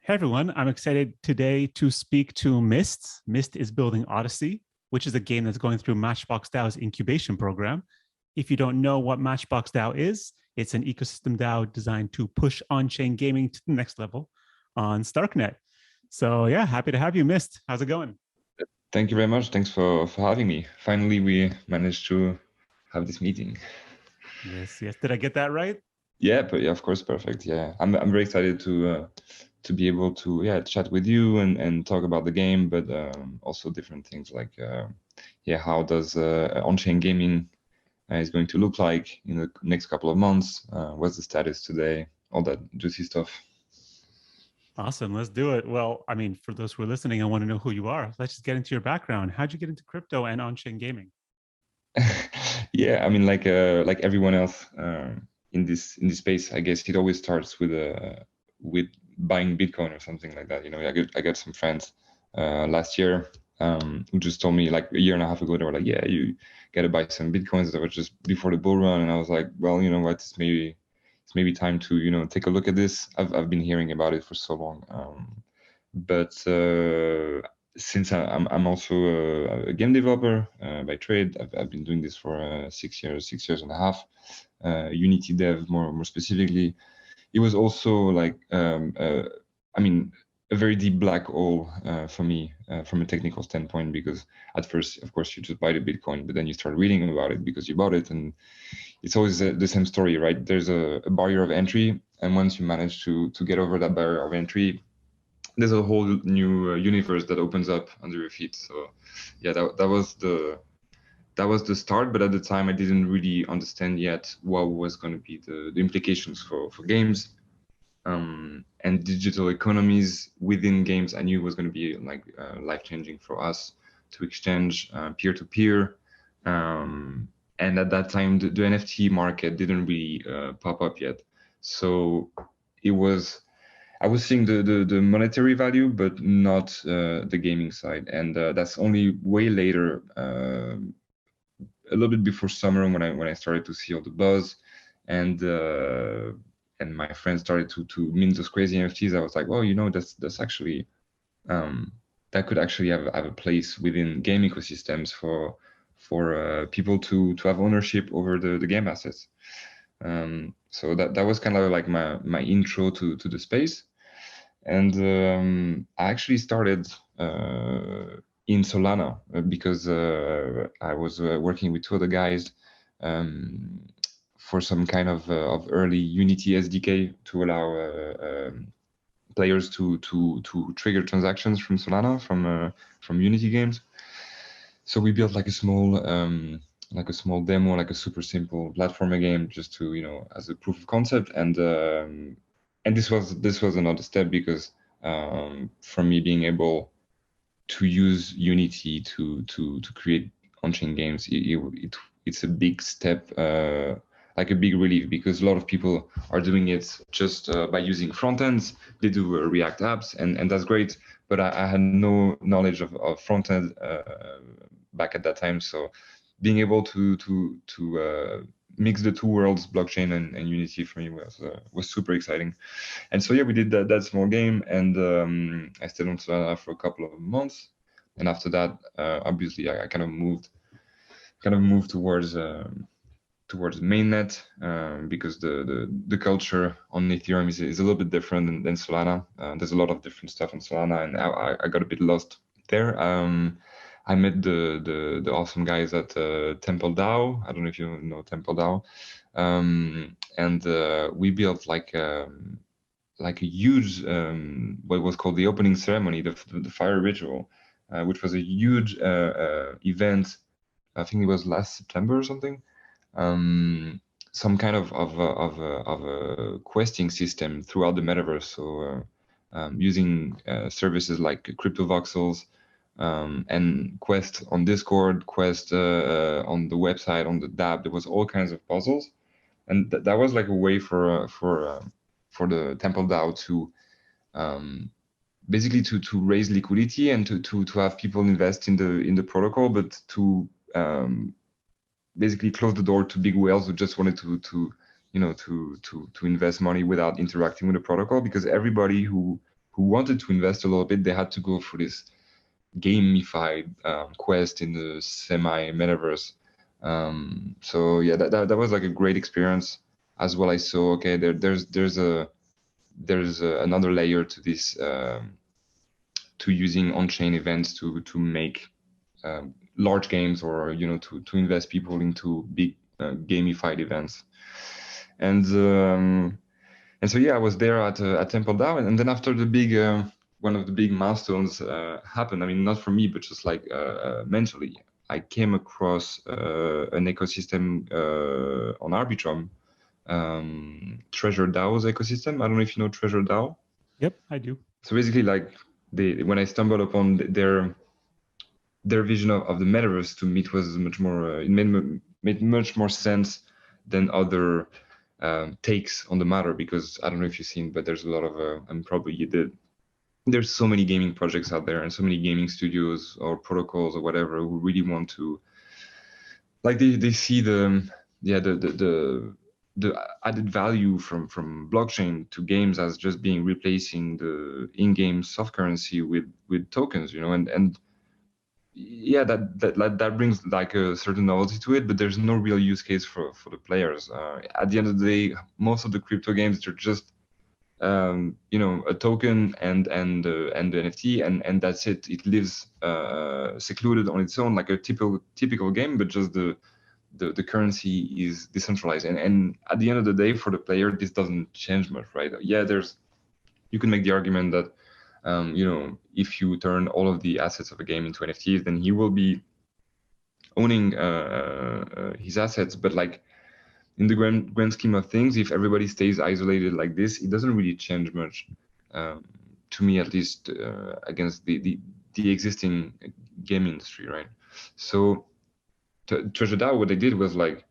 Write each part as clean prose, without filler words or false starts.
Hey everyone, I'm excited today to speak to Myst. Myst is building Odyssey, which is a game that's going through Matchbox DAO's incubation program. If you don't know what Matchbox DAO is, it's an ecosystem DAO designed to push on-chain gaming to the next level on Starknet. So yeah, happy to have you, Myst. How's it going? Thank you very much. Thanks for having me. Finally, we managed to have this meeting. Yes. Did I get that right? Yeah, but yeah, of course, perfect. Yeah, I'm very excited to be able to chat with you and talk about the game, but also different things like how does on-chain gaming is going to look like in the next couple of months? What's the status today? All that juicy stuff. Awesome. Let's do it. Well, I mean, for those who are listening, I want to know who you are. Let's just get into your background. How'd you get into crypto and on-chain gaming? Yeah, I mean, like everyone else in this space, I guess it always starts with buying Bitcoin or something like that. You know, I got some friends last year who just told me like a year and a half ago, they were like, "Yeah, you got to buy some Bitcoins." That was just before the bull run, and I was like, "Well, you know what? It's maybe time to take a look at this." I've been hearing about it for so long, but since I'm also a game developer by trade, I've been doing this for 6 years and a half. Unity dev more specifically. It was also like I mean a very deep black hole for me from a technical standpoint, because at first, of course, you just buy the Bitcoin, but then you start reading about it because you bought it, and it's always the same story, right? There's a barrier of entry, and once you manage to get over that barrier of entry, there's a whole new universe that opens up under your feet. So yeah, that was the start, but at the time I didn't really understand yet what was going to be the implications for games and digital economies within games. I knew it was going to be like life-changing for us to exchange peer-to-peer. And at that time, the NFT market didn't really pop up yet. So it was I was seeing the monetary value, but not the gaming side, and that's only way later, a little bit before summer, when I started to see all the buzz, and my friends started to mint those crazy NFTs. I was like, well, that's actually that could actually have a place within game ecosystems for people to have ownership over the game assets. So that was kind of like my intro to the space. And I actually started in Solana because I was working with two other guys for some kind of early Unity SDK to allow players to trigger transactions from Solana from Unity games. So we built like a small demo, like a super simple platformer game, just to as a proof of concept. And this was another step, because from me being able to use Unity to create on-chain games, it's a big step, like a big relief, because a lot of people are doing it just by using front ends. They do React apps, and that's great, but I had no knowledge of front end back at that time. So being able to mix the two worlds, blockchain and Unity, for me was super exciting. And so yeah, we did that small game, and I stayed on Solana for a couple of months. And after that, obviously, I kind of moved towards mainnet, because the culture on Ethereum is a little bit different than Solana. There's a lot of different stuff on Solana, and I got a bit lost there. I met the awesome guys at Temple DAO. I don't know if you know Temple DAO, and we built like a huge what was called the opening ceremony, the fire ritual, which was a huge event. I think it was last September or something. Some kind of a questing system throughout the metaverse. So using services like crypto voxels, and Quest on Discord, Quest on the website, on the DApp. There was all kinds of puzzles, and that was like a way for the Temple DAO to basically to raise liquidity and to have people invest in the protocol, but to basically close the door to big whales who just wanted to invest money without interacting with the protocol, because everybody who who wanted to invest a little bit, they had to go through this gamified quest in the semi-metaverse. So yeah, that was like a great experience as well. I saw, okay, there's another layer to this, to using on-chain events to make large games, or to invest people into big gamified events. And so yeah, I was there at Temple DAO, and then after the big one of the big milestones happened. I mean, not for me, but just like mentally, I came across an ecosystem on Arbitrum, Treasure DAO's ecosystem. I don't know if you know Treasure DAO. Yep, I do. So basically, like when I stumbled upon their vision of the metaverse, to me it was much more. It made much more sense than other takes on the matter, because I don't know if you've seen, but there's a lot of and probably there's so many gaming projects out there and so many gaming studios or protocols or whatever who really want to, like, they see the added value from blockchain to games as just being replacing the in-game soft currency with tokens, and yeah, that brings like a certain novelty to it, but there's no real use case for the players. At the end of the day, most of the crypto games, they're just a token and the NFT, and that's it. It lives secluded on its own, like a typical game, but just the currency is decentralized. And at the end of the day, for the player, this doesn't change much, right? Yeah, you can make the argument that if you turn all of the assets of a game into NFTs, then he will be owning his assets. But like, in the grand scheme of things, if everybody stays isolated like this, it doesn't really change much, to me at least, against the existing game industry, right? So Treasure DAO, what they did was like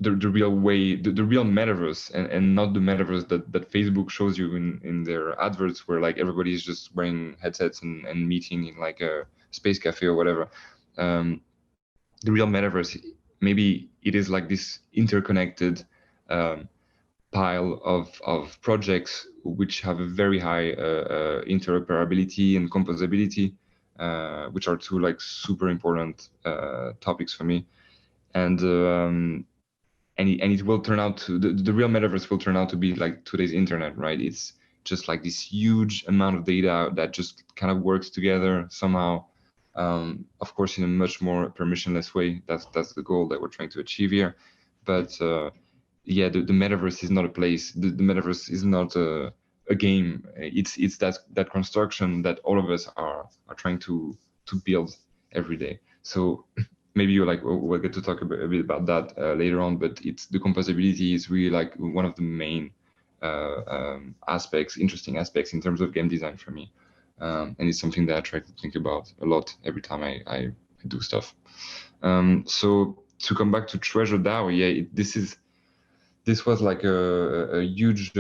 the real way, the real metaverse, and not the metaverse that Facebook shows you in their adverts, where like everybody is just wearing headsets and meeting in like a space cafe or whatever. The real metaverse, maybe it is like this interconnected pile of projects which have a very high interoperability and composability, which are two like super important topics for me. And it will turn out to, the real metaverse will turn out to be like today's internet, right? It's just like this huge amount of data that just kind of works together somehow. Of course, in a much more permissionless way. That's the goal that we're trying to achieve here. But yeah, the metaverse is not a place. The metaverse is not a game. It's that construction that all of us are trying to build every day. So maybe you're like, we'll get to talk a bit about that later on. But it's the composability is really like one of the main interesting aspects in terms of game design for me. And it's something that I try to think about a lot every time I do stuff. So to come back to Treasure DAO, yeah, this was like a huge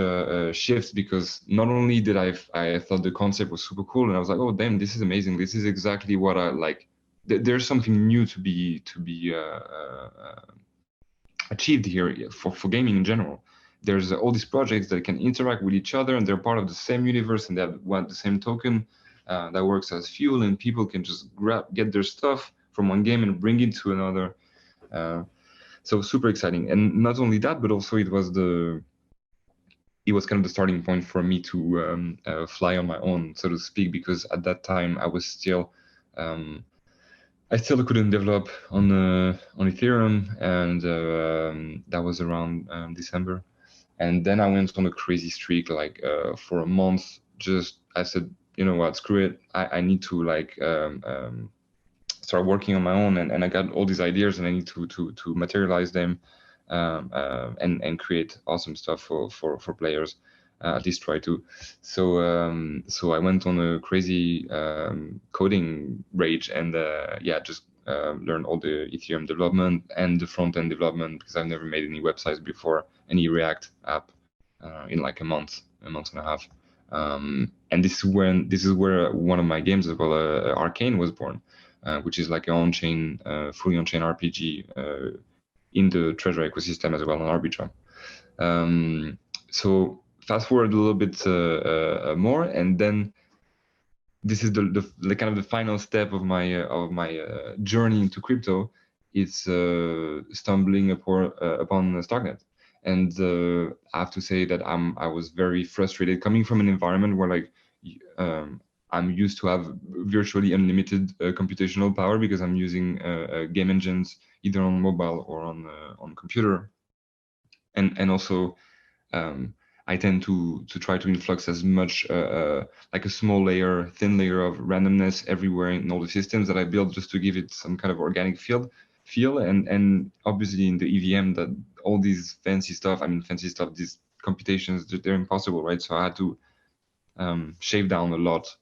shift, because not only did I thought the concept was super cool, and I was like, oh damn, this is amazing. This is exactly what I like. There's something new to be achieved here for gaming in general. There's all these projects that can interact with each other, and they're part of the same universe, and they have the same token that works as fuel, and people can just get their stuff from one game and bring it to another. So super exciting. And not only that, but also it was kind of the starting point for me to fly on my own, so to speak, because at that time I was still I still couldn't develop on Ethereum, and that was around December. And then I went on a crazy streak, like for a month. Just I said, you know what, screw it. I need to like start working on my own, and I got all these ideas, and I need to materialize them, and create awesome stuff for players. At least try to. So I went on a crazy coding rage, and just learned all the Ethereum development and the front end development, because I've never made any websites before, any React app in like a month and a half. And this is where one of my games as well, Arcane, was born, which is like an on-chain, fully on-chain RPG in the Treasure ecosystem as well on Arbitrum. So fast forward a little bit more, and then this is the kind of the final step of my journey into crypto. It's stumbling upon Starknet, and I have to say that I was very frustrated coming from an environment where like I'm used to have virtually unlimited computational power because I'm using game engines either on mobile or on computer, and also I tend to try to influx as much like a small layer, thin layer of randomness everywhere in all the systems that I build, just to give it some kind of organic feel. And obviously in the EVM, that all these fancy stuff, these computations, they're impossible, right? So I had to shave down a lot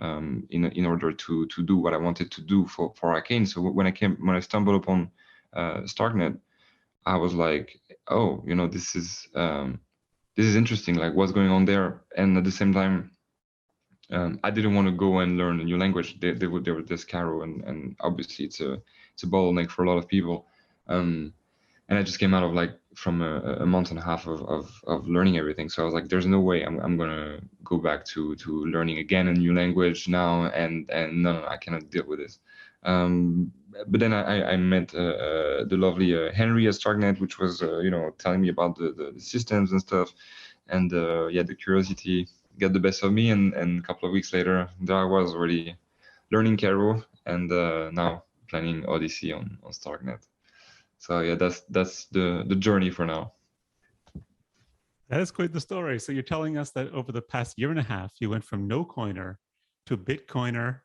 in order to do what I wanted to do for Arcane. So when I stumbled upon Starknet, I was like, oh, this is interesting, like what's going on there. And at the same time, I didn't want to go and learn a new language. They were this Caro, and obviously it's a bottleneck for a lot of people. And I just came out of like from a month and a half of learning everything. So I was like, there's no way I'm gonna go back to learning again a new language now, and no, I cannot deal with this. But then I met the lovely Henry at Starknet, which was telling me about the systems and stuff, and the curiosity got the best of me, and a couple of weeks later, there I was already learning Caro, and now planning Odyssey on Starknet. So yeah, that's the journey for now. That is quite the story. So you're telling us that over the past year and a half, you went from no coiner to Bitcoiner,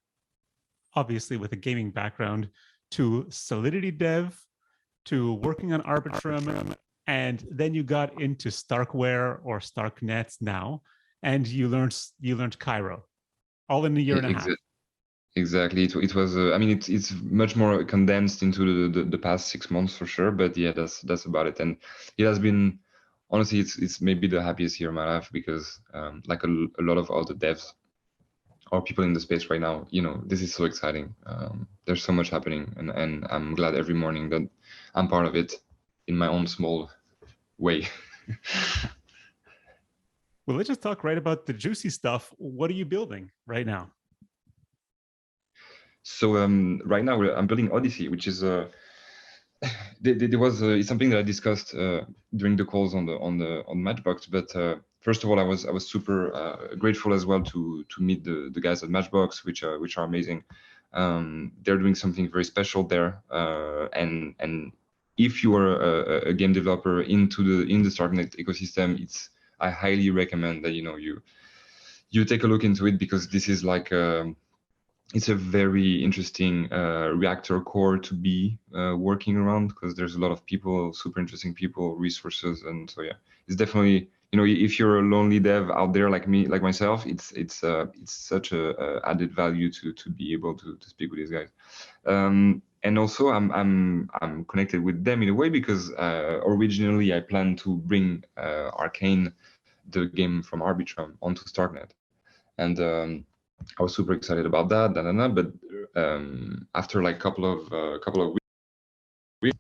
obviously with a gaming background, to Solidity dev, to working on Arbitrum, and then you got into Starkware or Starknet now, and you learned Cairo, all in a year and a half. Exactly. It was. I mean, it's much more condensed into the past 6 months for sure. But yeah, that's about it. And it has been, honestly, it's maybe the happiest year of my life because like a lot of other devs or people in the space right now, this is so exciting. There's so much happening, and I'm glad every morning that I'm part of it in my own small way. Well, let's just talk right about the juicy stuff. What are you building right now? So right now I'm building Odyssey, which is there was it's something that I discussed during the calls on Matchbox. But first of all, I was super grateful as well to meet the guys at Matchbox, which are amazing. They're doing something very special there, and if you are a game developer in the Starknet ecosystem, I highly recommend that you take a look into it, because this is like it's a very interesting reactor core to be working around, because there's a lot of people, super interesting people, resources, and so yeah, it's definitely, if you're a lonely dev out there like me, like myself, it's such a added value to be able to speak with these guys. And also I'm connected with them in a way because originally I planned to bring Arcane, the game from Arbitrum, onto Starknet, and I was super excited about that. But after like couple of weeks,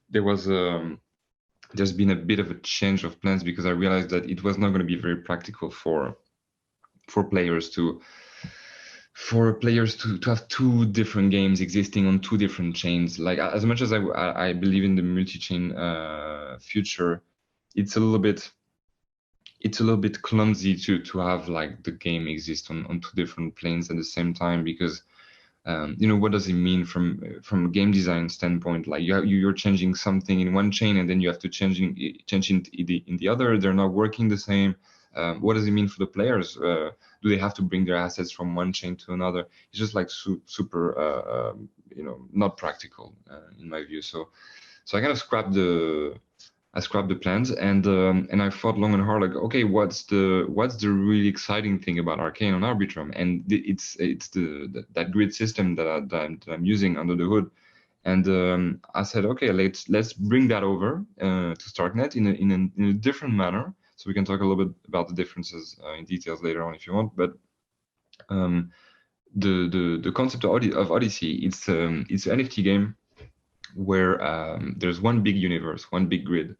there's been a bit of a change of plans, because I realized that it was not going to be very practical for players to have two different games existing on two different chains. Like, as much as I believe in the multi-chain future, it's a little bit clumsy to have like the game exist on two different planes at the same time, because what does it mean from a game design standpoint? Like you're changing something in one chain, and then you have to change in the other. They're not working the same. What does it mean for the players? Do they have to bring their assets from one chain to another? It's just like super not practical in my view. So I kind of scrapped the plans, and I thought long and hard, like, okay, what's the really exciting thing about Arcane on Arbitrum? And it's that grid system that I'm using under the hood. And I said, okay, let's bring that over to Starknet in a different manner. So we can talk a little bit about the differences in details later on if you want. But the concept of Odyssey, it's an NFT game where there's one big universe, one big grid,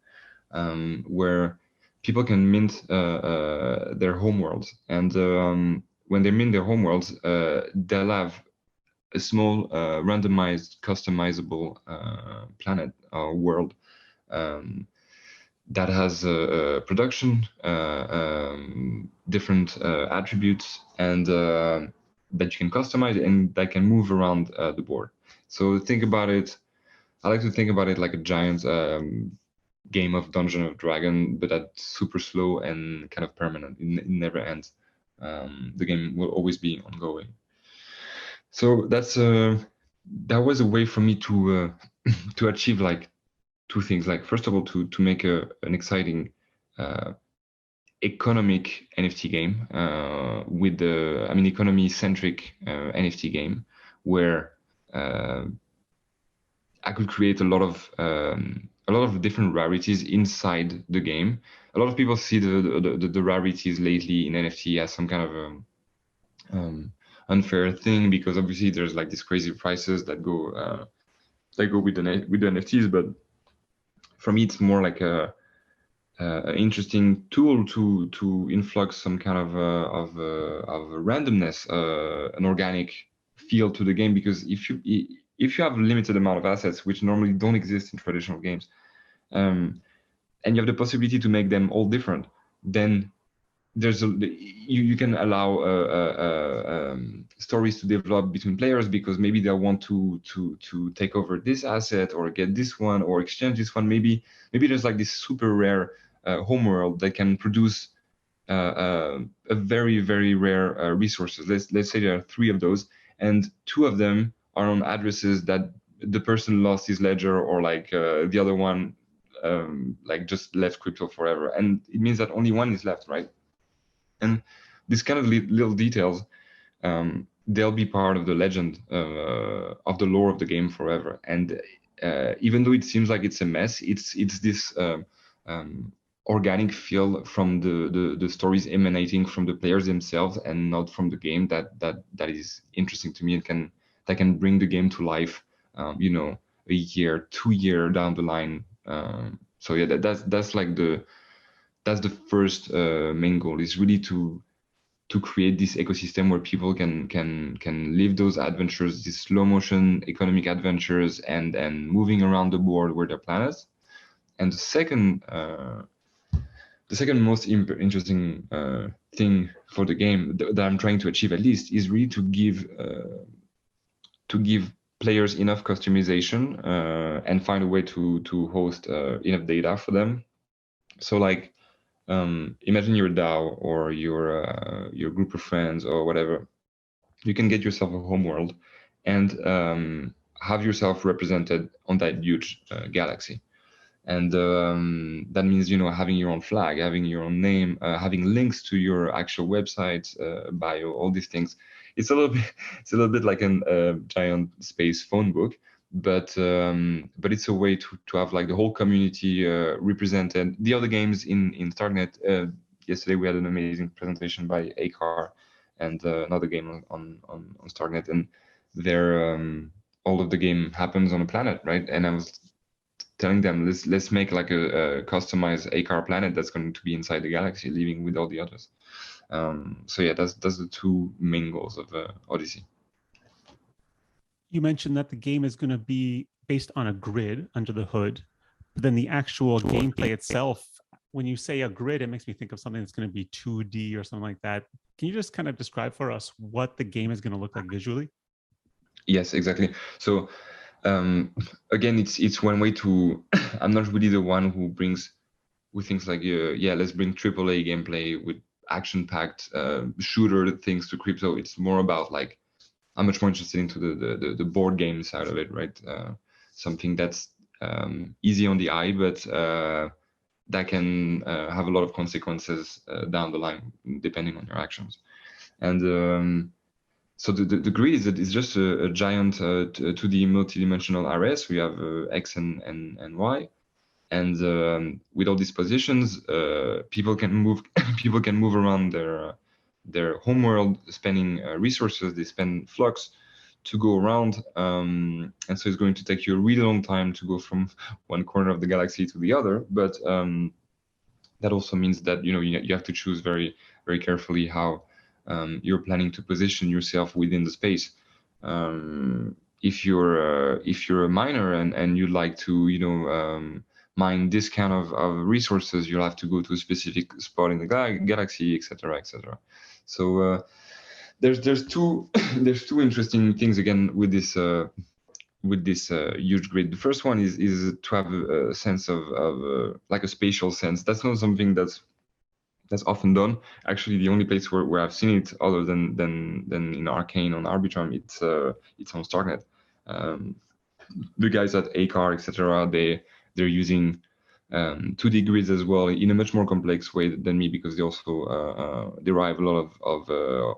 where people can mint their homeworlds. And when they mint their homeworlds, they'll have a small randomized, customizable planet or world that has production, different attributes, and that you can customize and that can move around the board. So think about it. I like to think about it like a giant game of Dungeon of Dragon, but that's super slow and kind of permanent. It never ends. The game will always be ongoing. So that was a way for me to to achieve like two things. Like first of all, to make an exciting economic NFT game with the economy centric NFT game where I could create a lot of different rarities inside the game. A lot of people see the rarities lately in NFT as some kind of unfair thing, because obviously there's like these crazy prices that go with the NFTs. But for me, it's more like a interesting tool to influx some kind of randomness, an organic feel to the game. Because if you have a limited amount of assets, which normally don't exist in traditional games, and you have the possibility to make them all different, then you can allow stories to develop between players, because maybe they want to take over this asset or get this one or exchange this one. Maybe there's like this super rare homeworld that can produce a very, very rare resources. Let's say there are 3 of those, and 2 of them are on addresses that the person lost his ledger, or like the other one like just left crypto forever, and it means that only one is left, right? And these kind of little details, they'll be part of the legend of the lore of the game forever. And even though it seems like it's a mess, it's this organic feel from the stories emanating from the players themselves and not from the game that is interesting to me, and that can bring the game to life, a year, 2 year down the line. So yeah, that's like that's the first main goal, is really to create this ecosystem where people can live those adventures, these slow motion economic adventures, and moving around the board where their planets. And the second most interesting thing for the game that I'm trying to achieve, at least, is really to give players enough customization and find a way to host enough data for them. So like, imagine your DAO or your group of friends or whatever. You can get yourself a homeworld and have yourself represented on that huge galaxy. And that means, having your own flag, having your own name, having links to your actual website, bio, all these things. It's a little bit like a giant space phone book, but it's a way to have like the whole community represented. The other games in Starknet, yesterday we had an amazing presentation by Acar and another game on Starknet, and there all of the game happens on a planet, right? And I was telling them, let's make like a customized Acar planet that's going to be inside the galaxy, living with all the others. So yeah, that's the 2 main goals of Odyssey. You mentioned that the game is going to be based on a grid under the hood, but then the actual gameplay itself, when you say a grid, it makes me think of something that's going to be 2D or something like that. Can you just kind of describe for us what the game is going to look like visually? Yes, exactly. So again, it's one way to I'm not really the one who thinks like, let's bring AAA gameplay with action-packed shooter things to crypto. It's more about like, I'm much more interested into the board game side of it, right? Something that's easy on the eye, but that can have a lot of consequences down the line, depending on your actions. And so the grid is just a giant 2D multidimensional array. So we have X and Y, and with all these positions, people can move around their homeworld, spending resources. They spend flux to go around, and so it's going to take you a really long time to go from one corner of the galaxy to the other. But that also means that you have to choose very, very carefully how you're planning to position yourself within the space. If you're a miner and you'd like to, you know, mine this kind of resources, you'll have to go to a specific spot in the galaxy, etc., etc. So there's two there's two interesting things again with this huge grid. The first one is to have a sense of like a spatial sense. That's not something that's often done. Actually, the only place where I've seen it, other than in Arcane on Arbitrum, it's on Starknet. The guys at ACAR, etc., they're using 2D grids as well in a much more complex way than me, because they also derive a lot of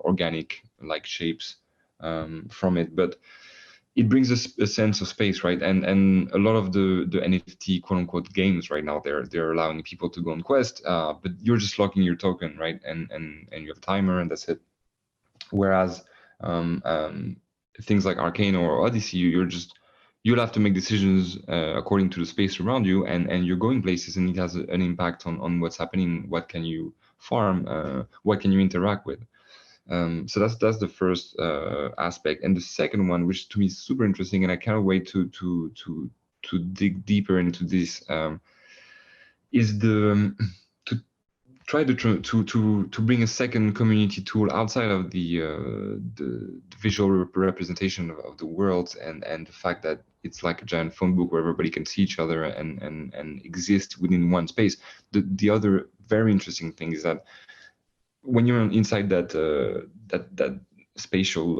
organic like shapes from it. But it brings us a sense of space, right? And a lot of the NFT quote unquote games right now, they're allowing people to go on quest, but you're just locking your token, right? And you have a timer and that's it. Whereas things like Arcane or Odyssey, you'll have to make decisions according to the space around you, and you're going places, and it has an impact on what's happening. What can you farm? What can you interact with? So that's the first aspect, and the second one, which to me is super interesting, and I can't wait to dig deeper into this, is to try to bring a second community tool outside of the visual representation of the world, and the fact that it's like a giant phone book where everybody can see each other and exist within one space. The other very interesting thing is that when you're inside that spatial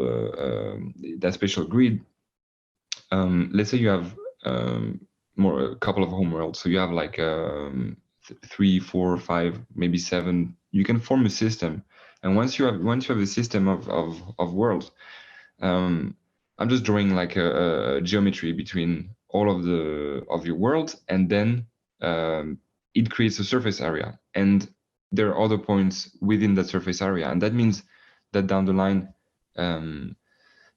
grid, let's say you have a couple of homeworlds, so you have like 3, 4, 5, maybe 7. You can form a system, and once you have a system of worlds, I'm just drawing like a geometry between all of your worlds, and then it creates a surface area, and there are other points within that surface area, and that means that down the line,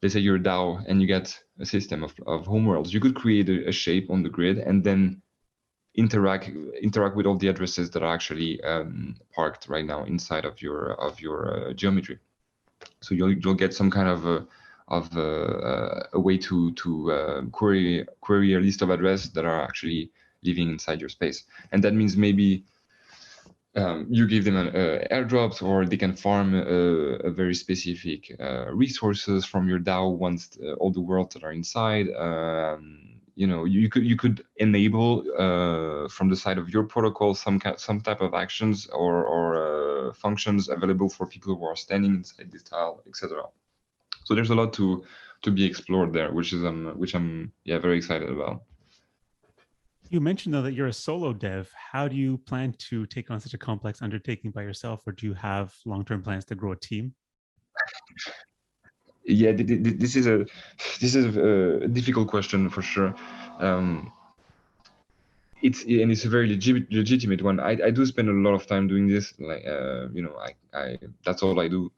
let's say you're a DAO and you get a system of homeworlds, you could create a shape on the grid and then interact with all the addresses that are actually parked right now inside of your geometry. So you'll get some kind of a way to query a list of addresses that are actually living inside your space, and that means maybe you give them airdrops, or they can farm a very specific resources from your DAO once all the worlds that are inside. You know, you could enable from the side of your protocol some type of actions or functions available for people who are standing inside this tile, etc. So there's a lot to be explored there, which I'm very excited about. You mentioned though that you're a solo dev. How do you plan to take on such a complex undertaking by yourself, or do you have long-term plans to grow a team? Yeah, this is a difficult question for sure. It's a very legitimate one. I do spend a lot of time doing this. Like you know, I that's all I do,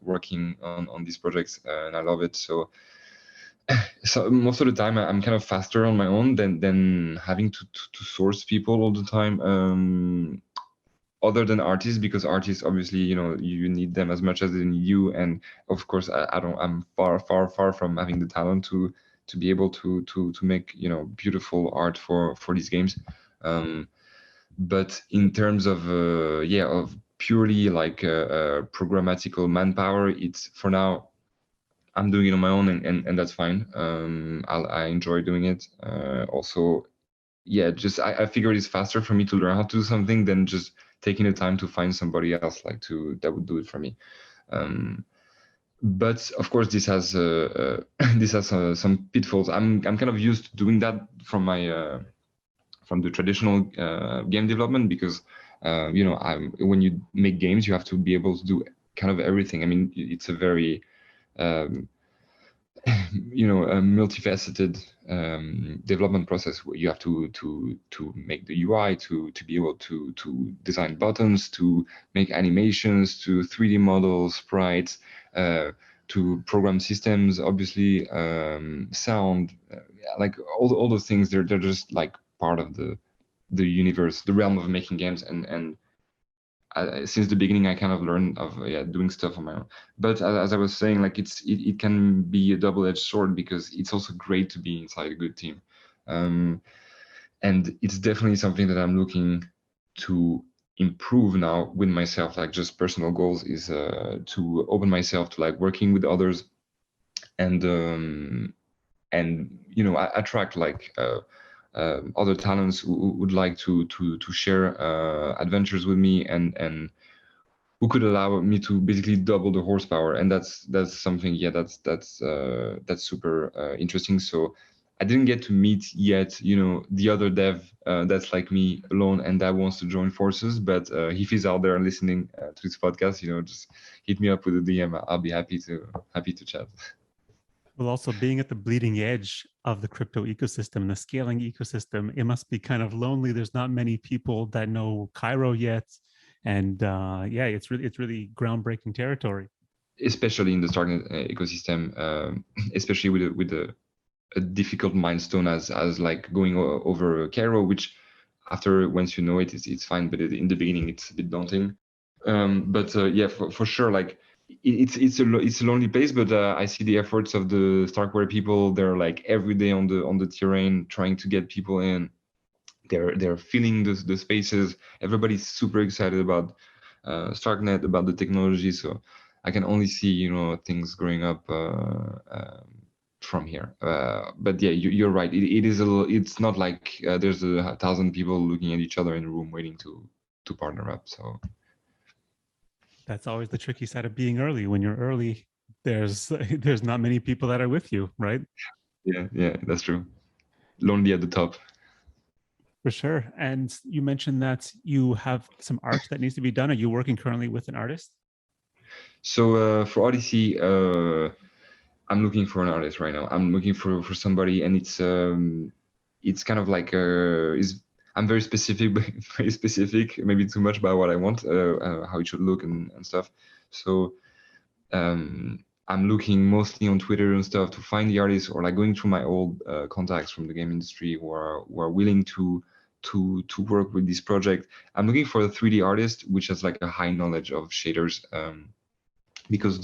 working on these projects, and I love it. So most of the time I'm kind of faster on my own than having to source people all the time. Other than artists, because artists obviously, you know, you need them as much as they need you, and of course I'm far from having the talent to be able to make, you know, beautiful art for these games. But in terms of of purely like programmatical manpower, it's for now I'm doing it on my own, and that's fine. I enjoy doing it. Also, just I figured it's faster for me to learn how to do something than just taking the time to find somebody else that would do it for me. But of course, this has some pitfalls. I'm kind of used to doing that from my from the traditional game development, because you know, when you make games, you have to be able to do kind of everything. I mean, it's a very you know, a multifaceted development process where you have to make the UI, to be able to design buttons, to make animations, to 3D models, sprites, to program systems, obviously, sound, like all those things. They're just like part of the universe, the realm of making games, and since the beginning, I kind of learned of doing stuff on my own. But as I was saying, like it can be a double-edged sword, because it's also great to be inside a good team, and it's definitely something that I'm looking to improve now with myself. Like, just personal goals is to open myself to like working with others, and you know, attract like other talents who would like to share adventures with me, and who could allow me to basically double the horsepower. And that's something, that's super interesting. So I didn't get to meet yet, you know, the other dev that's like me, alone, and that wants to join forces. But if he's out there listening to this podcast, you know, just hit me up with a DM. I'll be happy to chat. Well, also being at the bleeding edge of the crypto ecosystem, the scaling ecosystem, it must be kind of lonely. There's not many people that know Cairo yet, and yeah, it's really groundbreaking territory. Especially in the Starknet ecosystem, especially with a difficult milestone as like going over Cairo, which after, once you know it, it's fine, but in the beginning it's a bit daunting. But yeah, for sure, like it's a lonely place, but I see the efforts of the Starkware people. They're like every day on the terrain trying to get people in. They're filling the spaces. Everybody's super excited about Starknet, about the technology. So I can only see, you know, things growing up from here. But yeah, you're right. It is a little. It's not like there's 1,000 people looking at each other in a room waiting to partner up. So That's always the tricky side of being early. When you're early, there's not many people that are with you, right? yeah, that's true. Lonely at the top. For sure. And you mentioned that you have some art that needs to be done. Are you working currently with an artist? So for Odyssey, I'm looking for an artist right now. I'm looking for somebody, and it's kind of like I'm very specific, very specific, maybe too much about what I want, how it should look and stuff. So I'm looking mostly on Twitter and stuff to find the artists, or like going through my old contacts from the game industry who are willing to work with this project. I'm looking for a 3D artist which has like a high knowledge of shaders, because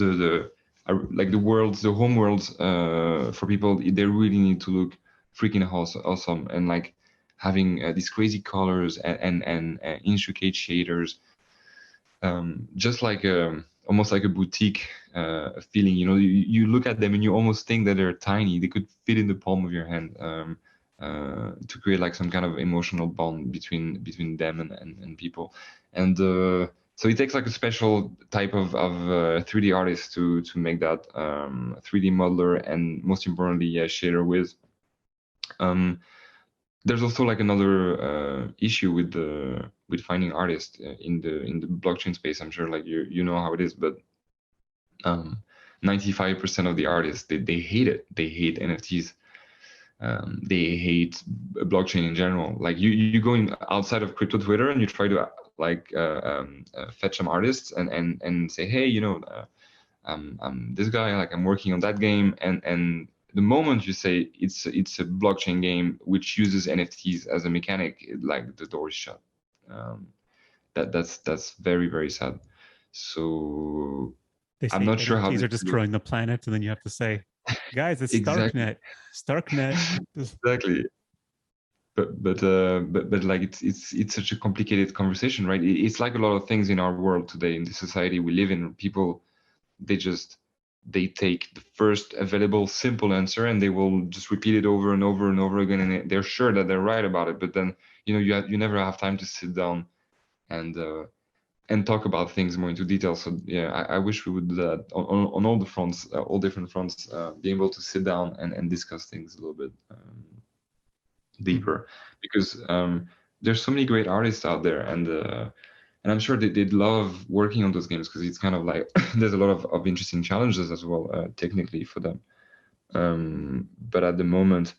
like the home worlds for people, they really need to look freaking awesome, and like having these crazy colors and intricate shaders, just like almost like a boutique feeling. You know, you look at them and you almost think that they're tiny. They could fit in the palm of your hand, to create like some kind of emotional bond between them and people. And so it takes like a special type of 3D artist to make that 3D modeler, and most importantly, yeah, shader with. There's also like another issue with finding artists in the blockchain space. I'm sure like you know how it is, but 95% of the artists, they hate it. They hate NFTs. They hate blockchain in general. Like you go in outside of crypto Twitter and you try to like fetch some artists and say, hey, you know, I'm this guy, like I'm working on that game, and the moment you say it's a blockchain game which uses NFTs as a mechanic, like the door is shut. That's very, very sad. So They say I'm not sure how NFTs this are destroying the planet, and then you have to say, guys, it's exactly. Starknet. Starknet. Exactly. But like it's such a complicated conversation, right? It's like a lot of things in our world today, in the society we live in. People, they take the first available simple answer and they will just repeat it over and over and over again, and they're sure that they're right about it. But then, you know, you never have time to sit down and talk about things more into detail. So yeah, I wish we would do that on all the fronts, all different fronts, be able to sit down and discuss things a little bit deeper, because there's so many great artists out there, and I'm sure they'd love working on those games, because it's kind of like there's a lot of interesting challenges as well, technically for them. But at the moment,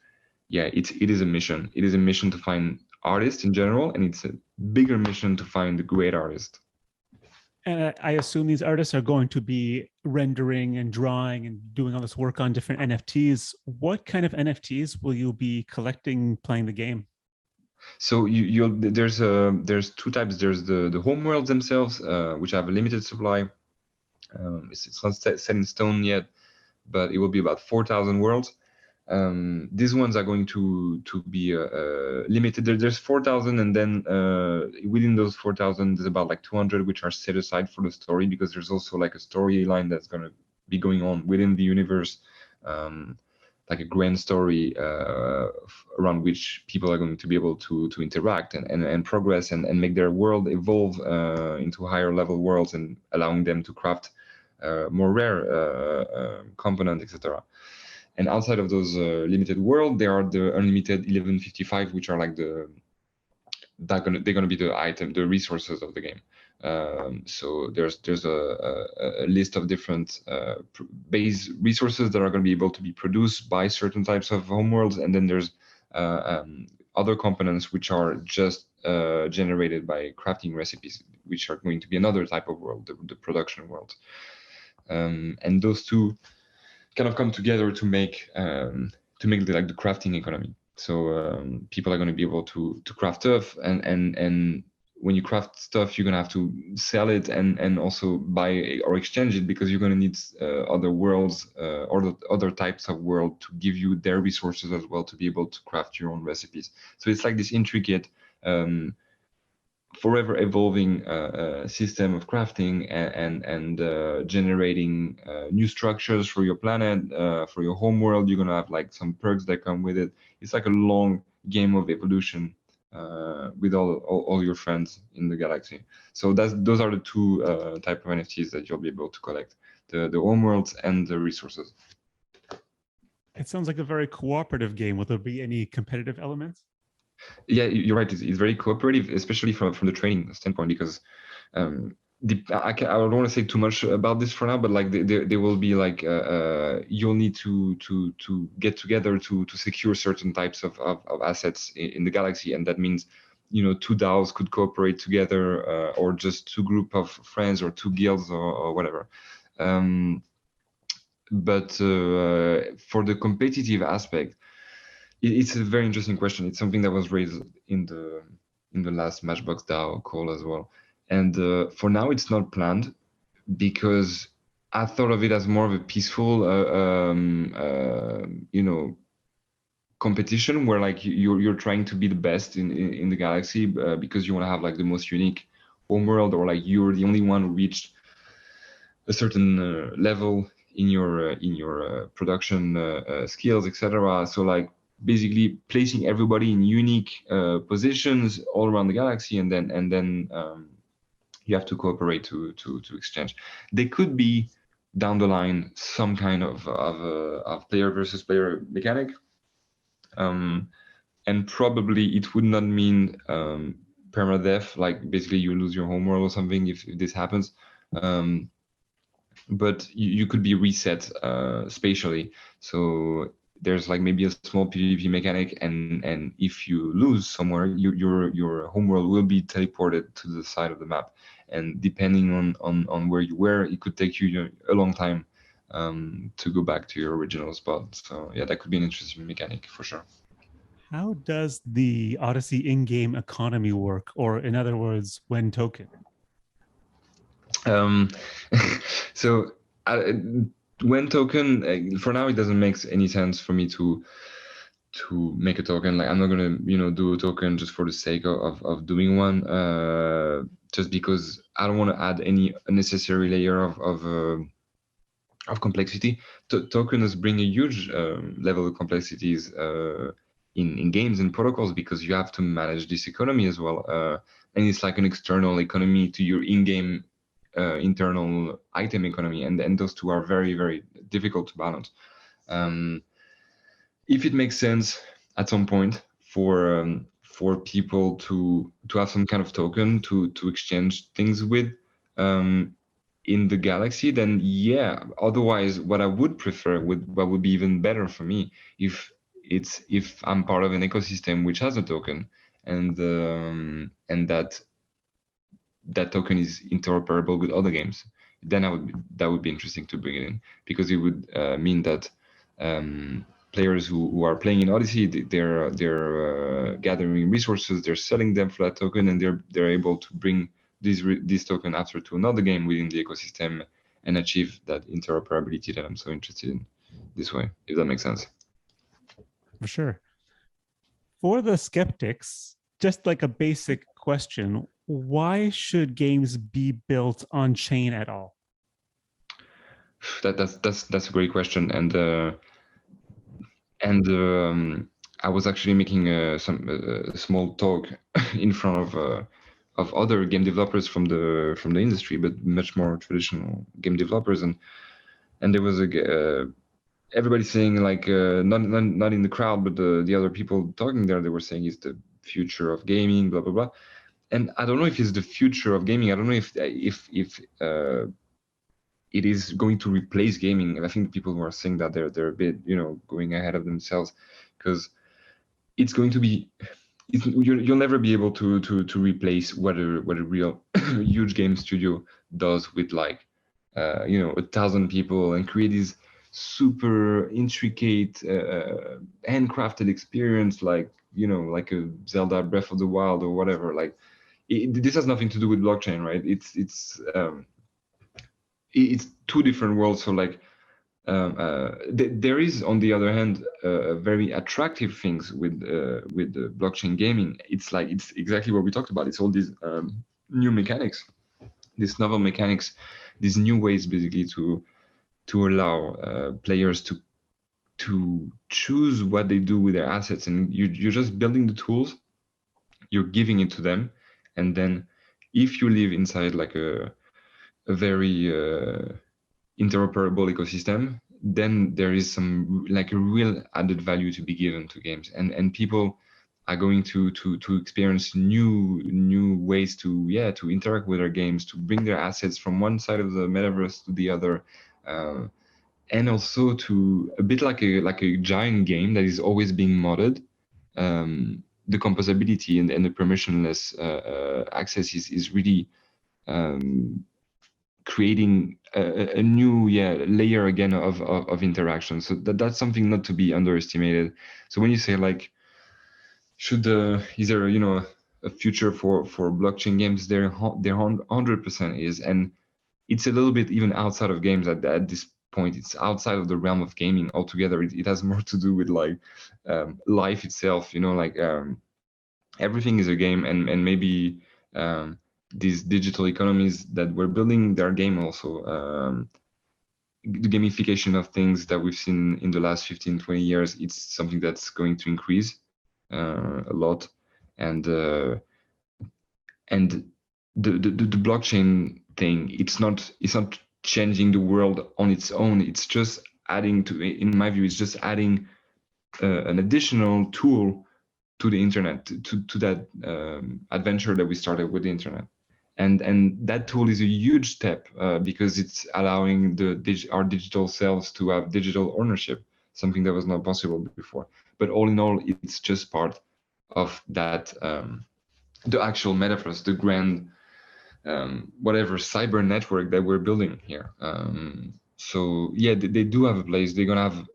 yeah, it is a mission. It is a mission to find artists in general, and it's a bigger mission to find the great artist. And I assume these artists are going to be rendering and drawing and doing all this work on different NFTs. What kind of NFTs will you be collecting playing the game? So there's two types. There's the home worlds themselves, which have a limited supply. It's not set in stone yet, but it will be about 4,000 worlds. These ones are going to be limited. There's 4,000, and then within those 4,000, there's about like 200 which are set aside for the story, because there's also like a storyline that's going to be going on within the universe, like a grand story around which people are going to be able to interact and progress and make their world evolve into higher level worlds, and allowing them to craft more rare components, etc. And outside of those limited world, there are the unlimited 1155, which are like they're gonna be the item, the resources of the game. So there's a list of different base resources that are going to be able to be produced by certain types of homeworlds, and then there's other components which are just generated by crafting recipes, which are going to be another type of world, the production world. And those two kind of come together to make the crafting economy. So people are going to be able to craft stuff, and when you craft stuff, you're going to have to sell it and also buy or exchange it, because you're going to need other worlds or other types of world to give you their resources as well to be able to craft your own recipes. So it's like this intricate forever evolving system of crafting and generating new structures for your planet, for your home world. You're gonna have like some perks that come with it. It's like a long game of evolution with all your friends in the galaxy. So those are the two type of NFTs that you'll be able to collect: the home worlds and the resources. It sounds like a very cooperative game. Will there be any competitive elements? Yeah, you're right. It's very cooperative, especially from the training standpoint, because I don't want to say too much about this for now, but like there will be like you'll need to get together to secure certain types of assets in the galaxy, and that means two DAOs could cooperate together, or just two group of friends or two guilds or whatever. But for the competitive aspect, it's a very interesting question. It's something that was raised in the last Matchbox DAO call as well. And for now, it's not planned, because I thought of it as more of a peaceful, competition where like you're trying to be the best in the galaxy, because you want to have like the most unique homeworld, or like you're the only one who reached a certain level in your production skills, etc. So like basically placing everybody in unique positions all around the galaxy, and then you have to cooperate to exchange. There could be down the line some kind of player versus player mechanic, and probably it would not mean permadeath, like basically you lose your homeworld or something if this happens. But you could be reset spatially. So there's like maybe a small PvP mechanic, and if you lose somewhere, your homeworld will be teleported to the side of the map. And depending on where you were, it could take you a long time to go back to your original spot. So yeah, that could be an interesting mechanic for sure. How does the Odyssey in-game economy work, or in other words, Wen Token? So Wen Token, for now, it doesn't make any sense for me to make a token. Like I'm not gonna do a token just for the sake of doing one, just because I don't want to add any unnecessary layer of complexity. Tokens bring a huge level of complexities in games and protocols, because you have to manage this economy as well, and it's like an external economy to your in-game internal item economy, and those two are very, very difficult to balance. If it makes sense at some point for people to have some kind of token to exchange things with in the galaxy, then yeah. Otherwise, what I would prefer, what would be even better for me, if I'm part of an ecosystem which has a token, and that token is interoperable with other games, then that would be interesting to bring it in, because it would mean that players who are playing in Odyssey, they're gathering resources, they're selling them for that token, and they're able to bring this token after to another game within the ecosystem and achieve that interoperability that I'm so interested in this way, if that makes sense. For sure. For the skeptics, just like a basic question, why should games be built on chain at all? That's a great question, and I was actually making a small talk in front of other game developers from the industry, but much more traditional game developers, and there was everybody saying like not in the crowd, but the other people talking there, they were saying it's the future of gaming, blah blah blah. And I don't know if it's the future of gaming. I don't know if it is going to replace gaming. And I think people who are saying that they're a bit, going ahead of themselves, because it's going to be, you'll never be able to replace what a real huge game studio does with like 1,000 people and create these super intricate handcrafted experience, like like a Zelda Breath of the Wild or whatever. Like this has nothing to do with blockchain, right? It's two different worlds. So like there is, on the other hand, very attractive things with the blockchain gaming. It's exactly what we talked about. It's all these new mechanics, these novel mechanics, these new ways basically to allow players to choose what they do with their assets. And you're just building the tools, you're giving it to them, and then if you live inside like a very interoperable ecosystem, then there is some like a real added value to be given to games, and people are going to experience new ways to interact with their games, to bring their assets from one side of the metaverse to the other, and also to a bit like a giant game that is always being modded. The composability and the permissionless access is really creating a new layer again of interaction. So that's something not to be underestimated. So when you say like, is there a future for blockchain games? There 100% is, and it's a little bit even outside of games at this point. It's outside of the realm of gaming altogether. It has more to do with like life itself. Like everything is a game, and maybe these digital economies that we're building, their game also. The gamification of things that we've seen in the last 15-20 years, it's something that's going to increase a lot, and the blockchain thing, it's not changing the world on its own. It's just adding to, in my view, it's just adding an additional tool to the internet, to that adventure that we started with the internet. And that tool is a huge step because it's allowing our digital selves to have digital ownership, something that was not possible before. But all in all, it's just part of that, the actual metaverse, the grand whatever cyber network that we're building here. So yeah, they do have a place. They're gonna have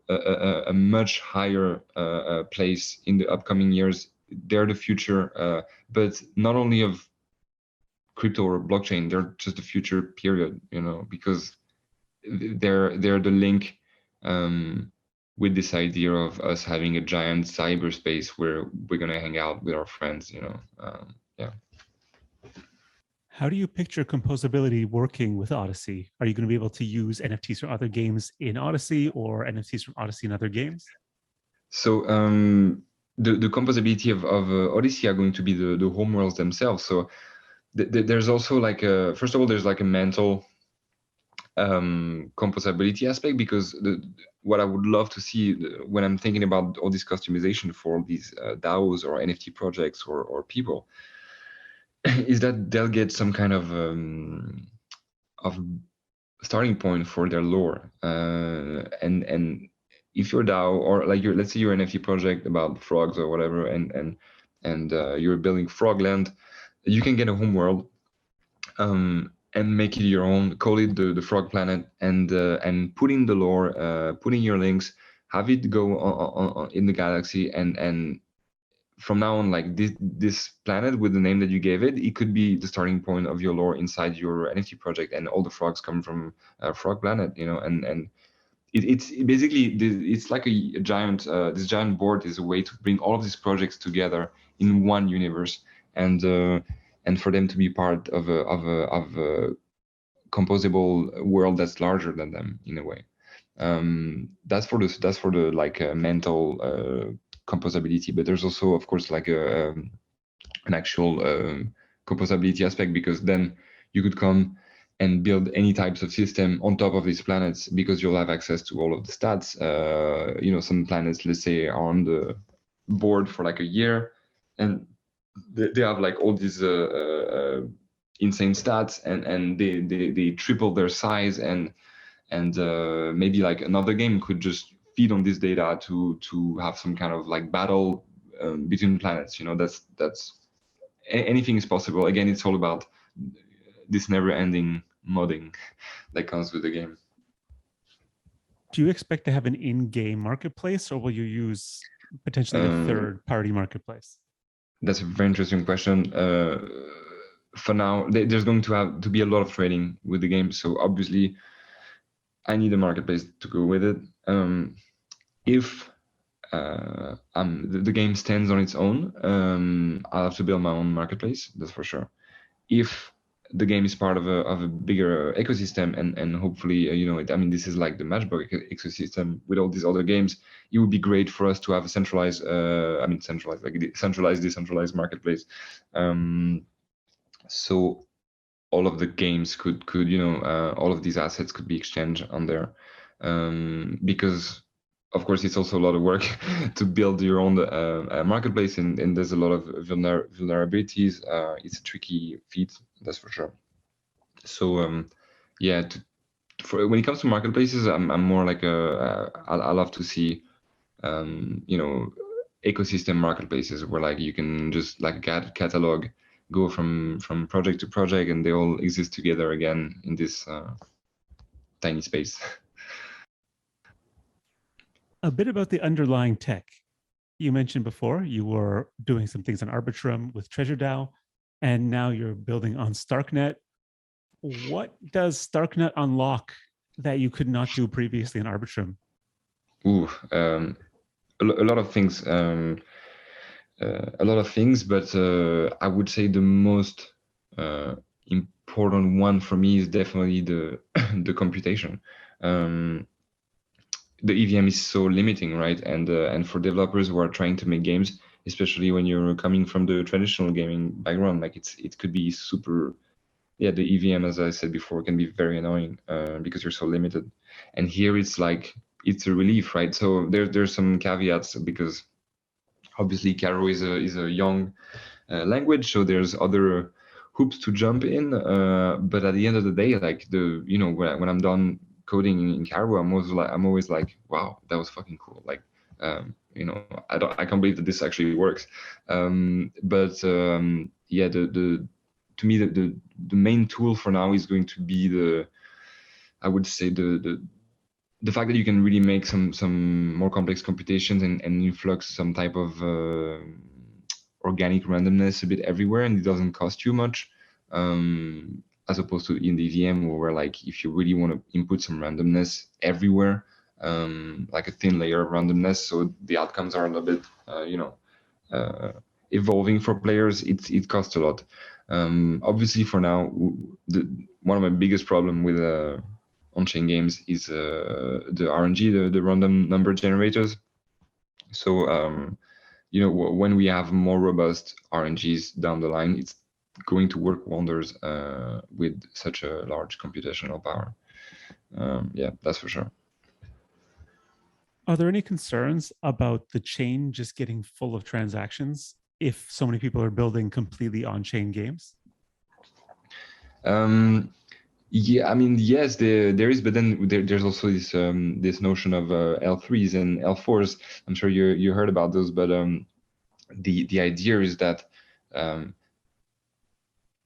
a much higher place in the upcoming years. They're the future, but not only of crypto or blockchain, they're just the future period, because they're the link with this idea of us having a giant cyberspace where we're gonna hang out with our friends, yeah. How do you picture composability working with Odyssey? Are you going to be able to use NFTs from other games in Odyssey, or NFTs from Odyssey in other games? So the composability of Odyssey are going to be the homeworlds themselves. So there's also like first of all, there's like a mental composability aspect, because what I would love to see when I'm thinking about all this customization for these DAOs or NFT projects or people, is that they'll get some kind of starting point for their lore, and if you're DAO, or like let's say you're an NFT project about frogs or whatever, and you're building Frogland, you can get a homeworld and make it your own, call it the Frog Planet, and put in the lore, put in your links, have it go on in the galaxy, and from now on, like this planet with the name that you gave it, it could be the starting point of your lore inside your NFT project, and all the frogs come from Frog Planet, you know, and it's basically it's like a giant this giant board is a way to bring all of these projects together in one universe, and for them to be part of a composable world that's larger than them in a way. That's for the like mental composability, but there's also, of course, like an actual composability aspect, because then you could come and build any types of system on top of these planets, because you'll have access to all of the stats. You know, some planets, let's say, are on the board for like a year, and they have like all these insane stats, and they triple their size, and maybe like another game could just feed on this data to have some kind of like battle between planets. You know, that's anything is possible. Again, it's all about this never-ending modding that comes with the game. Do you expect to have an in-game marketplace, or will you use potentially a third-party marketplace? That's a very interesting question. For now, there's going to have to be a lot of trading with the game, so obviously I need a marketplace to go with it. If the game stands on its own, I'll have to build my own marketplace, that's for sure. If the game is part of a bigger ecosystem, and hopefully, you know, I mean, this is like the Matchbox ecosystem with all these other games, it would be great for us to have a centralized, decentralized marketplace. So all of the games could you know, all of these assets could be exchanged on there, because of course it's also a lot of work to build your own marketplace, and there's a lot of vulnerabilities. It's a tricky feat, that's for sure. So yeah, when it comes to marketplaces, I'm more like I love to see you know, ecosystem marketplaces where like you can just like catalog, go from project to project, and they all exist together again in this tiny space. A bit about the underlying tech. You mentioned before you were doing some things on Arbitrum with Treasure DAO, and now you're building on Starknet. What does Starknet unlock that you could not do previously in Arbitrum? Ooh, a lot of things. A lot of things, but I would say the most important one for me is definitely the the computation. The EVM is so limiting, right? And for developers who are trying to make games, especially when you're coming from the traditional gaming background, like it could be super. Yeah, the EVM, as I said before, can be very annoying because you're so limited. And here it's like it's a relief, right? So there's some caveats, because obviously Caro is a young language, so there's other hoops to jump in. But at the end of the day, like you know, when I'm done coding in Caro, I'm always like, wow, that was fucking cool. Like, you know, I can't believe that this actually works. Yeah, to me the main tool for now is going to be I would say the fact that you can really make some more complex computations and influx some type of organic randomness a bit everywhere, and it doesn't cost you much, as opposed to in the VM, where like if you really want to input some randomness everywhere, like a thin layer of randomness, so the outcomes are a little bit you know, evolving for players, it costs a lot. Obviously for now, one of my biggest problem with on-chain games is the RNG, the random number generators. So you know, when we have more robust RNGs down the line, it's going to work wonders with such a large computational power. Yeah, that's for sure. Are there any concerns about the chain just getting full of transactions if so many people are building completely on-chain games? Yeah, I mean, yes, there is, but then there's also this this notion of L3s and L4s. I'm sure you heard about those, but the idea is that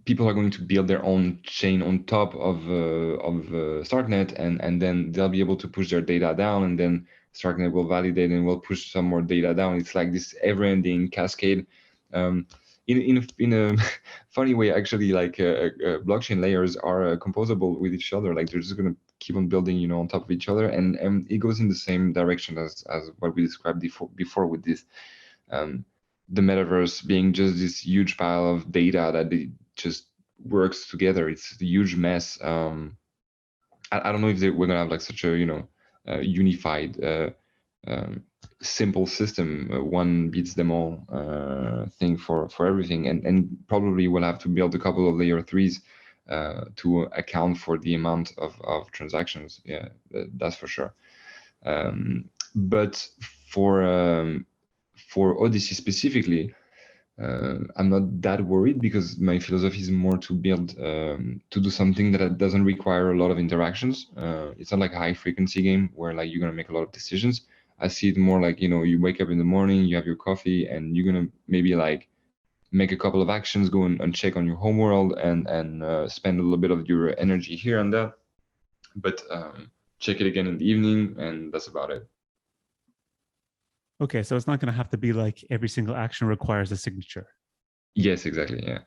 people are going to build their own chain on top of Starknet, and then they'll be able to push their data down, and then Starknet will validate and will push some more data down. It's like this ever-ending cascade. In a funny way, actually, like blockchain layers are composable with each other. Like they're just going to keep on building, you know, on top of each other, and it goes in the same direction as what we described before with this, the metaverse being just this huge pile of data that it just works together. It's a huge mess. I don't know if we're gonna have like such a, you know, unified simple system, one beats them all thing for everything, and probably we'll have to build a couple of layer 3s to account for the amount of transactions. Yeah, that's for sure. But for Odyssey specifically, I'm not that worried, because my philosophy is more to build, to do something that doesn't require a lot of interactions. It's not like a high frequency game where like you're gonna make a lot of decisions. I see it more like, you know, you wake up in the morning, you have your coffee, and you're gonna maybe like make a couple of actions, go and check on your homeworld, and spend a little bit of your energy here and there, but check it again in the evening, and that's about it. Okay, so it's not going to have to be like every single action requires a signature. Yes, exactly. Yeah,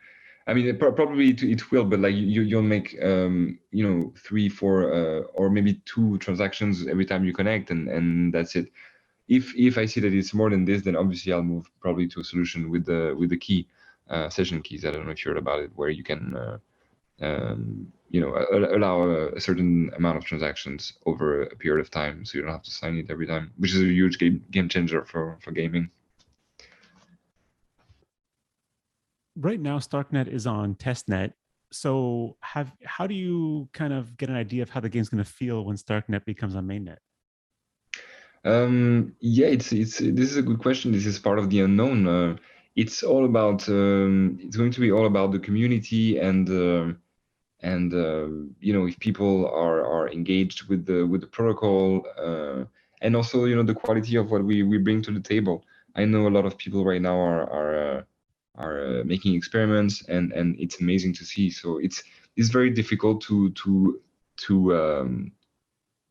I mean, probably it will, but like you'll make you know, 3, 4, or maybe 2 transactions every time you connect, and that's it. If I see that it's more than this, then obviously I'll move probably to a solution with the key session keys. I don't know if you heard about it, where you can you know, allow a certain amount of transactions over a period of time, so you don't have to sign it every time, which is a huge game changer for gaming. Right now, Starknet is on Testnet. So how do you kind of get an idea of how the game's going to feel when Starknet becomes on Mainnet? Yeah, this is a good question. This is part of the unknown. It's all about it's going to be all about the community, and you know, if people are engaged with the protocol, and also, you know, the quality of what we bring to the table. I know a lot of people right now are making experiments, and it's amazing to see. So it's very difficult to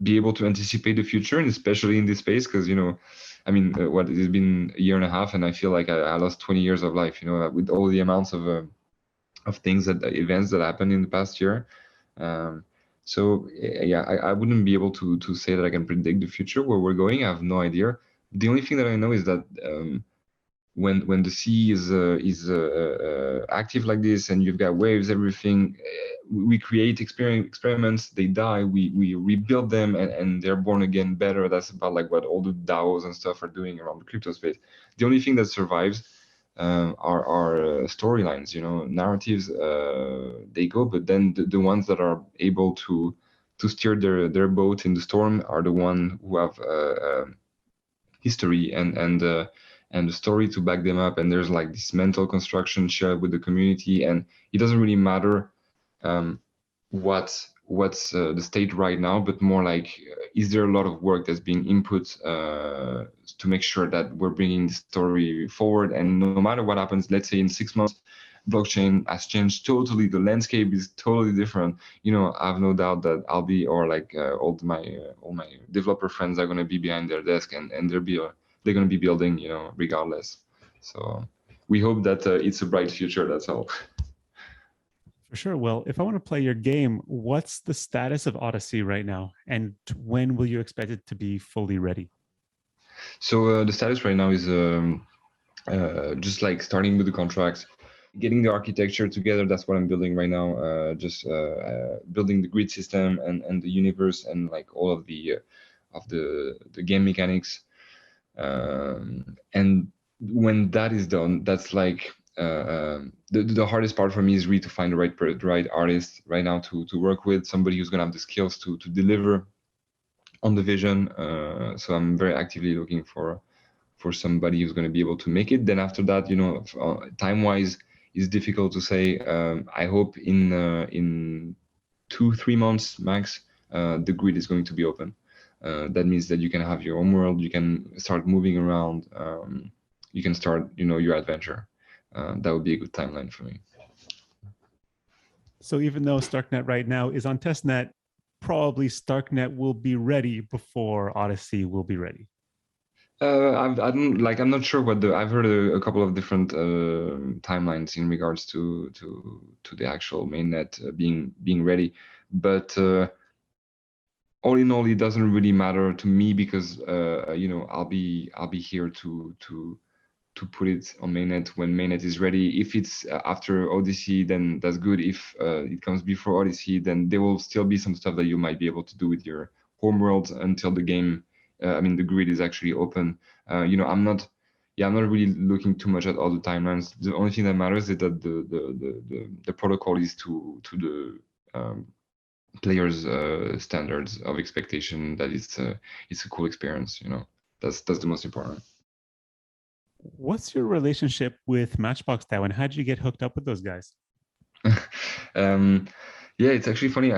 be able to anticipate the future, and especially in this space, because, you know, I mean, what, it's been a year and a half, and I feel like I lost 20 years of life, you know, with all the amounts of things, events that happened in the past year. So yeah, I wouldn't be able to say that I can predict the future, where we're going. I have no idea. The only thing that I know is that when the sea is active like this, and you've got waves, everything, we create experiments, they die, we rebuild them, and they're born again better. That's about like what all the DAOs and stuff are doing around the crypto space. The only thing that survives are storylines, you know, narratives. They go, but then the ones that are able to steer their boat in the storm are the one who have history and the story to back them up. And there's like this mental construction shared with the community, and it doesn't really matter what's the state right now, but more like, is there a lot of work that's being input to make sure that we're bringing the story forward? And no matter what happens, let's say in 6 months, blockchain has changed totally, the landscape is totally different, you know, I have no doubt that I'll be, or like all my developer friends are going to be behind their desk, and they're going to be building, you know, regardless. So we hope that it's a bright future, that's all. For sure. Well, if I want to play your game, what's the status of Odyssey right now? And when will you expect it to be fully ready? So the status right now is just like starting with the contracts, getting the architecture together. That's what I'm building right now. Just building the grid system and the universe, and like all of the game mechanics. And when that is done, that's like the hardest part for me is really to find the right artist right now to work with, somebody who's gonna have the skills to deliver on the vision. So I'm very actively looking for somebody who's going to be able to make it. Then after that, you know, time wise is difficult to say. I hope in 2-3 months max, the grid is going to be open. That means that you can have your own world, you can start moving around, you can start, you know, your adventure. That would be a good timeline for me. So even though Starknet right now is on Testnet, probably Starknet will be ready before Odyssey will be ready? I'm not sure what I've heard a couple of different timelines in regards to the actual mainnet being ready, but all in all, it doesn't really matter to me because I'll be here to put it on mainnet when mainnet is ready. If it's after Odyssey, then that's good. If it comes before Odyssey, then there will still be some stuff that you might be able to do with your homeworld until the game. The grid is actually open. I'm not really looking too much at all the timelines. The only thing that matters is that the protocol is to the players' standards of expectation. That it's a cool experience. That's the most important. What's your relationship with Matchbox DAO, and how did you get hooked up with those guys? Yeah, it's actually funny.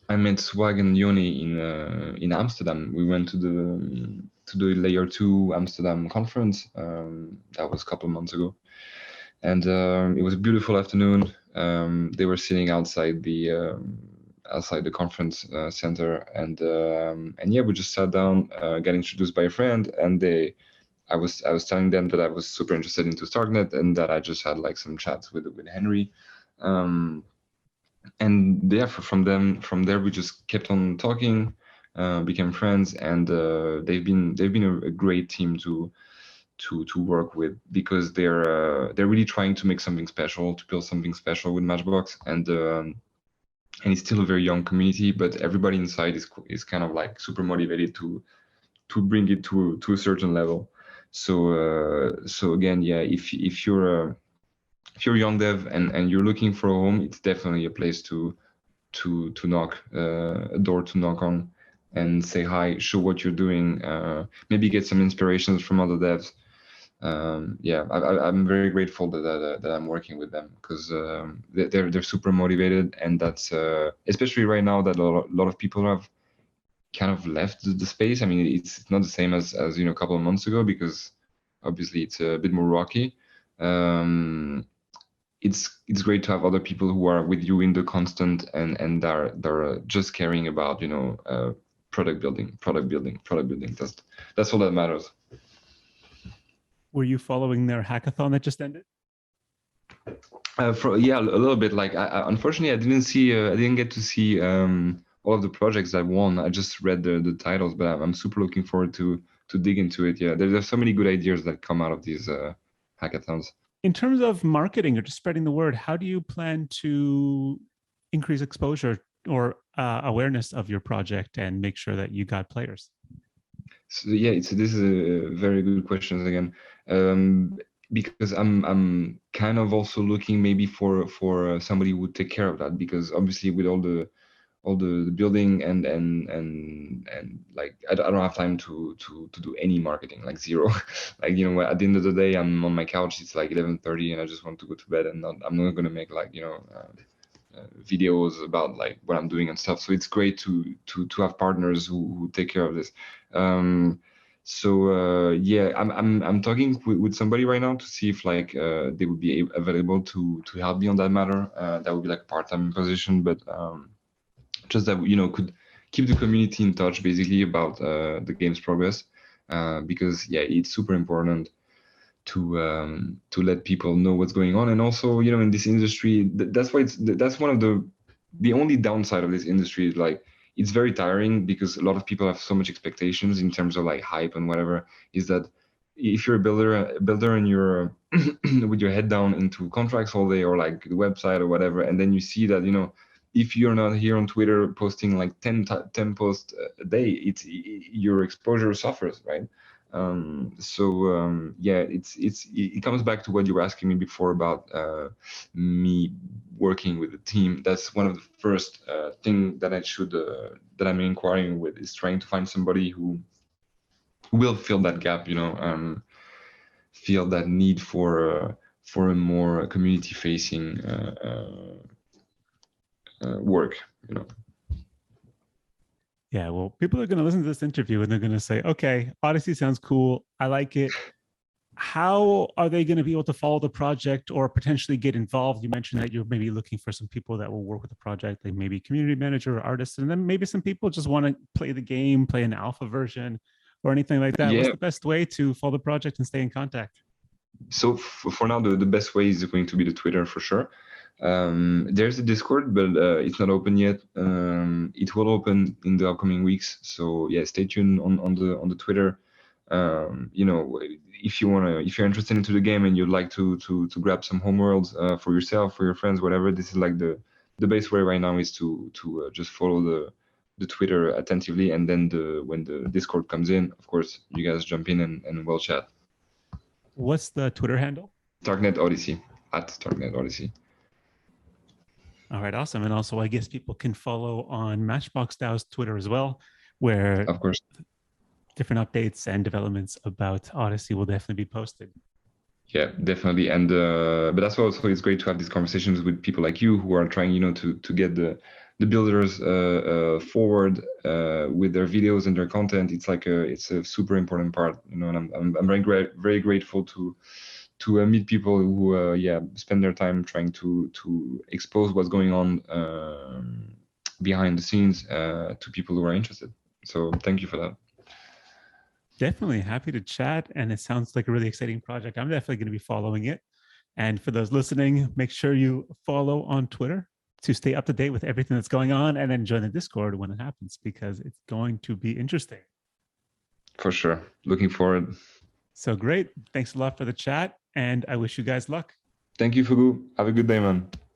I met Swag and Yoni in Amsterdam. We went to the Layer 2 Amsterdam conference. That was a couple of months ago, and it was a beautiful afternoon. They were sitting outside the conference center, and yeah, we just sat down, got introduced by a friend, and I was telling them that I was super interested into Starknet and that I just had like some chats with Henry, and yeah, from there we just kept on talking, became friends, and they've been a great team to work with because they're really trying to make something special, to build something special with Matchbox, and it's still a very young community, but everybody inside is kind of like super motivated to bring it to a certain level. So again, yeah, if you're a young dev and you're looking for a home, it's definitely a place to knock, a door to knock on, and say hi, show what you're doing, maybe get some inspirations from other devs. Yeah, I'm very grateful that I'm working with them because they're super motivated, and that's especially right now that a lot of people have kind of left the space. I mean, it's not the same as a couple of months ago because obviously it's a bit more rocky. It's great to have other people who are with you in the constant and they're just caring about product building. That's all that matters. Were you following their hackathon that just ended? Yeah, a little bit. Like, unfortunately, I didn't get to see all of the projects that won. I just read the titles, but I'm super looking forward to dig into it. Yeah, there's so many good ideas that come out of these hackathons. In terms of marketing or just spreading the word, how do you plan to increase exposure or awareness of your project and make sure that you got players? So yeah, this is a very good question again, because I'm kind of also looking maybe for somebody who would take care of that, because obviously with all the building and like I don't have time to do any marketing, like zero. Like, at the end of the day, I'm on my couch, it's like 11:30 and I just want to go to bed, and I'm not going to make like videos about like what I'm doing and stuff. So it's great to have partners who take care of this. Yeah, I'm talking with somebody right now to see if like they would be available to help me on that matter. That would be like a part-time position, but just that could keep the community in touch basically about the game's progress, because yeah, it's super important to let people know what's going on. And also, in this industry, that's why that's one of the only downside of this industry is like it's very tiring, because a lot of people have so much expectations in terms of like hype and whatever, is that if you're a builder and you're with your head down into contracts all day or like the website or whatever, and then you see that if you're not here on Twitter posting like 10 posts a day, your exposure suffers, right? Yeah, it comes back to what you were asking me before about me working with the team. That's one of the first thing that that I'm inquiring with, is trying to find somebody who will fill that gap, feel that need for a more community facing work, Yeah, well, people are going to listen to this interview and they're going to say, okay, Odyssey sounds cool. I like it. how are they going to be able to follow the project or potentially get involved? You mentioned that you're maybe looking for some people that will work with the project, like maybe community manager or artists, and then maybe some people just want to play the game, play an alpha version or anything like that. What's Yeah. the best way to follow the project and stay in contact? So for now, the best way is going to be the Twitter for sure. There's a Discord, but it's not open yet. It will open in the upcoming weeks. So yeah, stay tuned on the Twitter. You know, if you're interested into the game and you'd like to grab some homeworlds for yourself, for your friends, whatever, this is like the best way right now is to just follow the Twitter attentively, and then when the Discord comes in, of course, you guys jump in and we'll chat. What's the Twitter handle? Starknet Odyssey, at Starknet Odyssey. All right, awesome. And also, I guess people can follow on MatchboxDAO's Twitter as well, where Of course. different updates and developments about Odyssey will definitely be posted. Yeah, definitely. And but that's also, it's great to have these conversations with people like you who are trying, you know, to get the builders forward with their videos and their content. It's like it's a super important part, you know. And I'm very grateful to meet people who spend their time trying to expose what's going on behind the scenes to people who are interested. So thank you for that. Definitely happy to chat. And it sounds like a really exciting project. I'm definitely going to be following it. And for those listening, make sure you follow on Twitter to stay up to date with everything that's going on, and then join the Discord when it happens, because it's going to be interesting. For sure. Looking forward. So great. Thanks a lot for the chat, and I wish you guys luck. Thank you, Fugu. Have a good day, man.